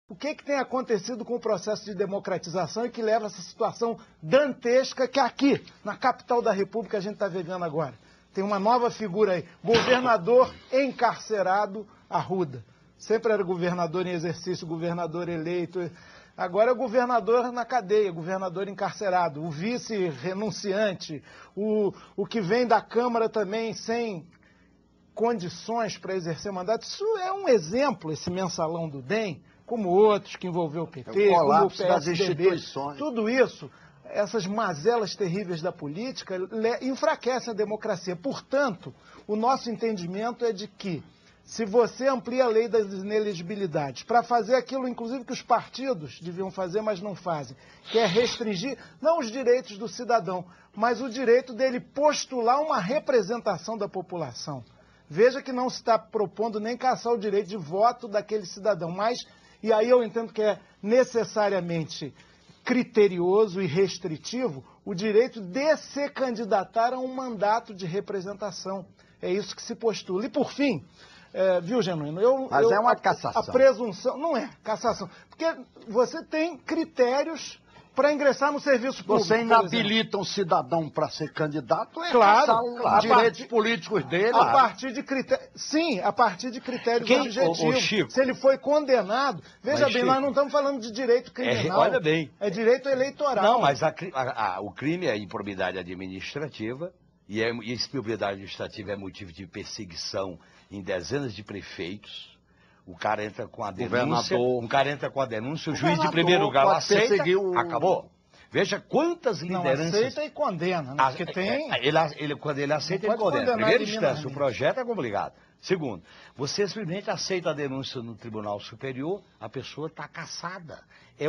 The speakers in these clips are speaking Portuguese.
O que tem acontecido com o processo de democratização e que leva a essa situação dantesca que aqui, na capital da República, a gente está vivendo agora? Tem uma nova figura aí, governador encarcerado Arruda. Sempre era governador em exercício, governador eleito. Agora é governador na cadeia, governador encarcerado. O vice renunciante, o que vem da Câmara também sem condições para exercer mandato. Isso é um exemplo, esse mensalão do DEM, como outros que envolveu o PT, como o PSDB, das instituições. Tudo isso, essas mazelas terríveis da política, enfraquecem a democracia. Portanto, o nosso entendimento é de que, se você amplia a lei das inelegibilidades para fazer aquilo, inclusive, que os partidos deviam fazer, mas não fazem, que é restringir, não os direitos do cidadão, mas o direito dele postular uma representação da população. Veja que não se está propondo nem caçar o direito de voto daquele cidadão, mas, e aí eu entendo que é necessariamente criterioso e restritivo, o direito de se candidatar a um mandato de representação. É isso que se postula. E, por fim, viu, Genuíno? Mas é uma cassação. A presunção, não é cassação, porque você tem critérios para ingressar no serviço público. Você inabilita um cidadão para ser candidato, claro, os direitos políticos dele. A partir de critérios, sim, a partir de critérios objetivos. Chico, se ele foi condenado, veja bem, Chico, nós não estamos falando de direito criminal. Olha bem. É direito eleitoral. Não, mas o crime é improbidade administrativa, e essa improbidade administrativa é motivo de perseguição em dezenas de prefeitos. O cara entra com a denúncia, o juiz de primeiro lugar aceita, acabou. Veja quantas lideranças... Não aceita e condena, né? Porque tem... Quando ele aceita, ele condena. Primeira instância, o projeto é complicado. Segundo, você simplesmente aceita a denúncia no Tribunal Superior, a pessoa está cassada. É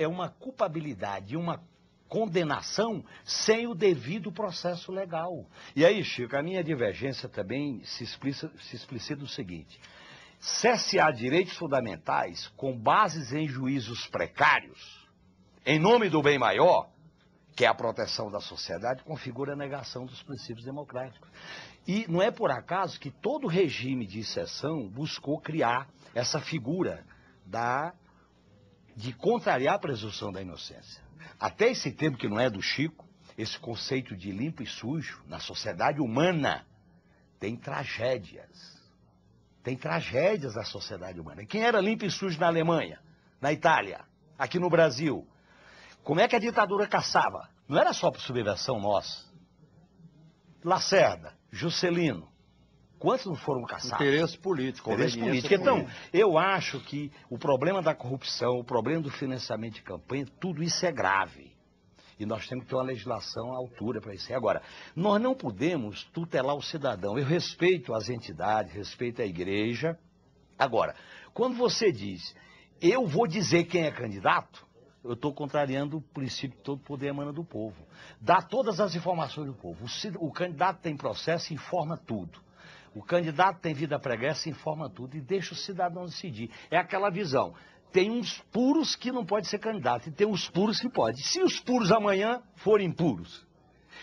uma culpabilidade, uma condenação sem o devido processo legal. E aí, Chico, a minha divergência também se explicita no seguinte: cessear direitos fundamentais com bases em juízos precários, em nome do bem maior, que é a proteção da sociedade, configura a negação dos princípios democráticos. E não é por acaso que todo regime de exceção buscou criar essa figura de contrariar a presunção da inocência. Até esse termo que não é do Chico, esse conceito de limpo e sujo, na sociedade humana, tem tragédias. Tem tragédias na sociedade humana. Quem era limpo e sujo na Alemanha, na Itália, aqui no Brasil? Como é que a ditadura caçava? Não era só por subversão nossa. Lacerda, Juscelino, quantos não foram caçados? Interesse político. Interesse político. Então, eu acho que o problema da corrupção, o problema do financiamento de campanha, tudo isso é grave. E nós temos que ter uma legislação à altura para isso. Agora, nós não podemos tutelar o cidadão. Eu respeito as entidades, respeito a igreja. Agora, quando você diz, eu vou dizer quem é candidato, eu estou contrariando o princípio que todo poder emana do povo. Dá todas as informações do povo. O candidato tem processo, informa tudo. O candidato tem vida pregressa, informa tudo e deixa o cidadão decidir. É aquela visão. Tem uns puros que não pode ser candidato e tem uns puros que pode. Se os puros amanhã forem puros.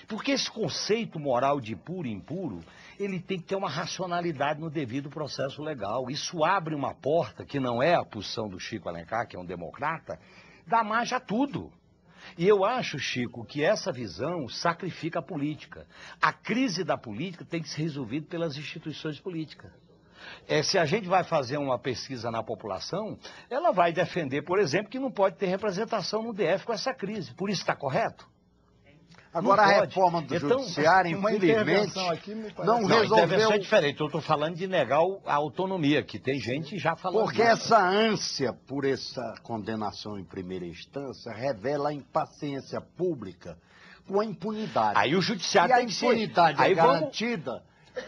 Porque esse conceito moral de puro e impuro, ele tem que ter uma racionalidade no devido processo legal. Isso abre uma porta, que não é a posição do Chico Alencar, que é um democrata, dá margem a tudo. E eu acho, Chico, que essa visão sacrifica a política. A crise da política tem que ser resolvida pelas instituições políticas. Se a gente vai fazer uma pesquisa na população, ela vai defender, por exemplo, que não pode ter representação no DF com essa crise. Por isso está correto? Agora a reforma do judiciário, infelizmente, não resolveu... Intervenção é diferente. Eu estou falando de negar a autonomia, que tem gente já falando. Porque essa ânsia por essa condenação em primeira instância revela a impaciência pública com a impunidade. Aí o judiciário tem que ser... E a impunidade é garantida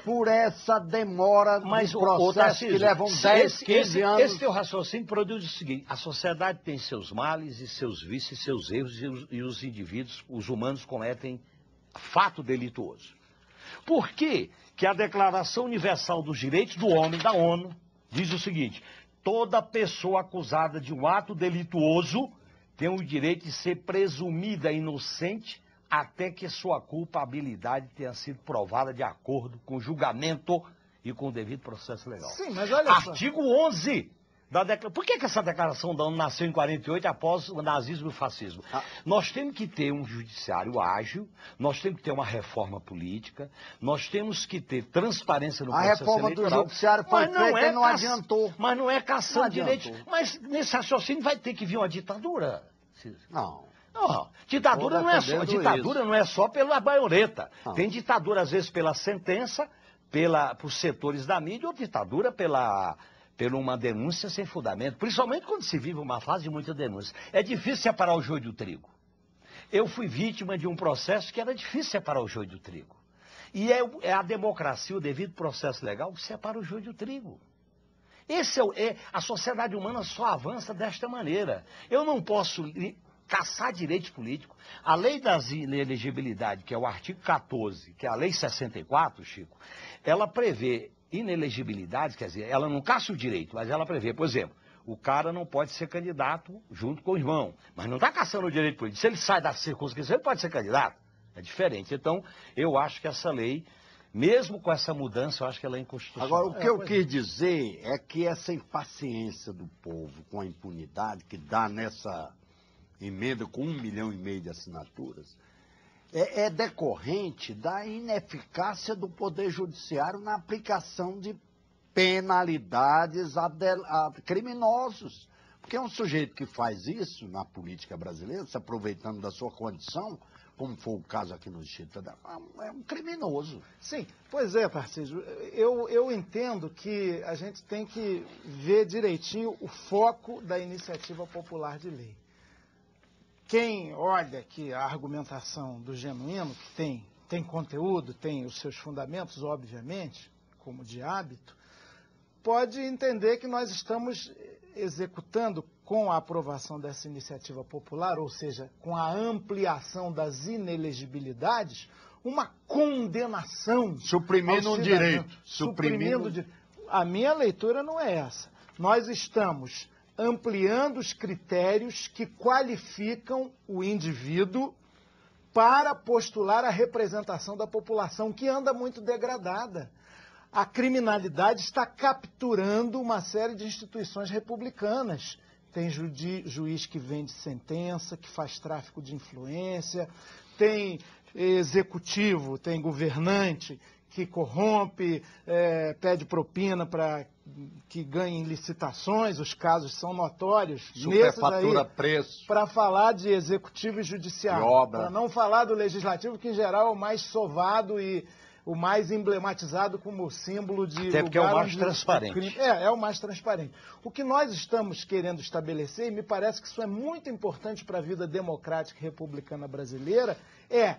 por essa demora de processo que levam 10, 15 anos. Esse teu raciocínio produz o seguinte: a sociedade tem seus males e seus vícios, seus erros, e os indivíduos, os humanos, cometem fato delituoso. Por que que a Declaração Universal dos Direitos do Homem, da ONU, diz o seguinte: toda pessoa acusada de um ato delituoso tem o direito de ser presumida inocente até que sua culpabilidade tenha sido provada de acordo com o julgamento e com o devido processo legal. Sim, mas olha só. Artigo 11 Por que essa declaração da ONU nasceu em 48 após o nazismo e o fascismo? Nós temos que ter um judiciário ágil, nós temos que ter uma reforma política, nós temos que ter transparência no processo eleitoral. A reforma do judiciário foi feita e não adiantou. Mas não é caçando direitos. Mas nesse raciocínio vai ter que vir uma ditadura. Não. Não, ditadura não é só pela baioneta. Não. Tem ditadura, às vezes, pela sentença, por setores da mídia, ou ditadura pela uma denúncia sem fundamento. Principalmente quando se vive uma fase de muita denúncia. É difícil separar o joio do trigo. Eu fui vítima de um processo que era difícil separar o joio do trigo. E é a democracia, o devido processo legal, que separa o joio do trigo. A sociedade humana só avança desta maneira. Eu não posso caçar direitos políticos. A lei das inelegibilidades, que é o artigo 14, que é a lei 64, Chico, ela prevê inelegibilidades, quer dizer, ela não caça o direito, mas ela prevê, por exemplo, o cara não pode ser candidato junto com o irmão, mas não está caçando o direito político. Se ele sai da circunscrição, ele pode ser candidato. É diferente. Então, eu acho que essa lei, mesmo com essa mudança, eu acho que ela é inconstitucional. Agora, o que eu quis dizer é que essa impaciência do povo com a impunidade que dá nessa emenda com 1,5 milhão de assinaturas, é decorrente da ineficácia do Poder Judiciário na aplicação de penalidades a criminosos. Porque um sujeito que faz isso na política brasileira, se aproveitando da sua condição, como foi o caso aqui no Distrito Federal, é um criminoso. Sim, pois é, Tarcísio. Eu entendo que a gente tem que ver direitinho o foco da iniciativa popular de lei. Quem olha que a argumentação do Genuíno, que tem conteúdo, tem os seus fundamentos, obviamente, como de hábito, pode entender que nós estamos executando, com a aprovação dessa iniciativa popular, ou seja, com a ampliação das inelegibilidades, uma condenação. Suprimindo um direito. A minha leitura não é essa. Nós estamos ampliando os critérios que qualificam o indivíduo para postular a representação da população, que anda muito degradada. A criminalidade está capturando uma série de instituições republicanas. Tem juiz que vende sentença, que faz tráfico de influência, tem executivo, tem governante que corrompe, pede propina para que ganhem licitações, os casos são notórios. Superfatura preço. Para falar de executivo e judiciário. Para não falar do legislativo, que em geral é o mais sovado e o mais emblematizado como símbolo de... Até porque é o mais transparente. É o mais transparente. O que nós estamos querendo estabelecer, e me parece que isso é muito importante para a vida democrática e republicana brasileira, é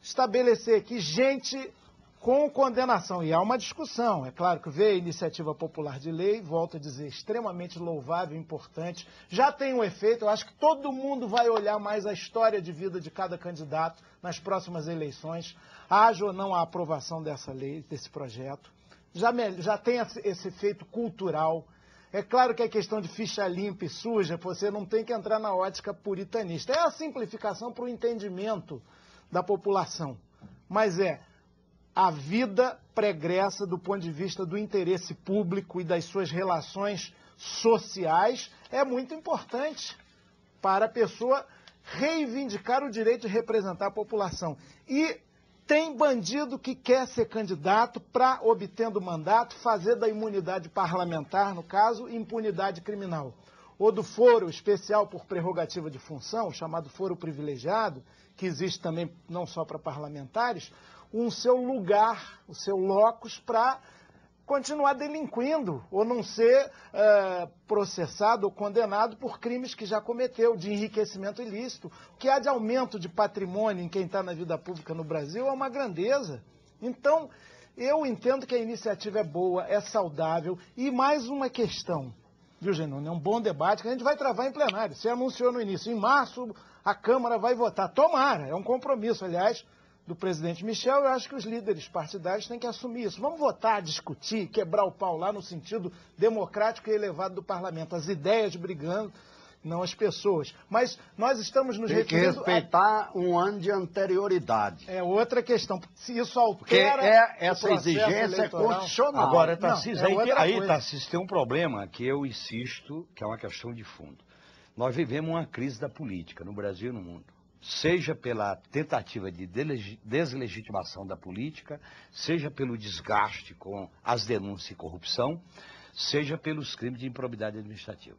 estabelecer que gente com condenação, e há uma discussão, é claro que veio a iniciativa popular de lei, volto a dizer, extremamente louvável, importante, já tem um efeito, eu acho que todo mundo vai olhar mais a história de vida de cada candidato nas próximas eleições, haja ou não a aprovação dessa lei, desse projeto, já tem esse efeito cultural. É claro que a questão de ficha limpa e suja, você não tem que entrar na ótica puritanista, é a simplificação para o entendimento da população, mas a vida pregressa do ponto de vista do interesse público e das suas relações sociais é muito importante para a pessoa reivindicar o direito de representar a população. E tem bandido que quer ser candidato para, obtendo mandato, fazer da imunidade parlamentar, no caso, impunidade criminal. Ou do foro especial por prerrogativa de função, chamado foro privilegiado, que existe também não só para parlamentares, o seu lugar, o seu locus para continuar delinquindo ou não ser processado ou condenado por crimes que já cometeu, de enriquecimento ilícito. O que há de aumento de patrimônio em quem está na vida pública no Brasil é uma grandeza. Então, eu entendo que a iniciativa é boa, é saudável. E mais uma questão, viu, Genuíno? É um bom debate que a gente vai travar em plenário. Você anunciou no início, em março a Câmara vai votar. Tomara, é um compromisso, aliás, do presidente Michel. Eu acho que os líderes partidários têm que assumir isso. Vamos votar, discutir, quebrar o pau lá no sentido democrático e elevado do parlamento. As ideias brigando não as pessoas. Mas nós estamos nos Tem que referindo respeitar um ano de anterioridade. É outra questão. Se isso Porque altera essa o processo exigência é eleitoral. constitucional. Agora, Tarcísio, Não, é outra aí, coisa. Tarcísio, tem um problema que eu insisto, que é uma questão de fundo. Nós vivemos uma crise da política no Brasil e no mundo. Seja pela tentativa de deslegitimação da política, seja pelo desgaste com as denúncias e corrupção, seja pelos crimes de improbidade administrativa.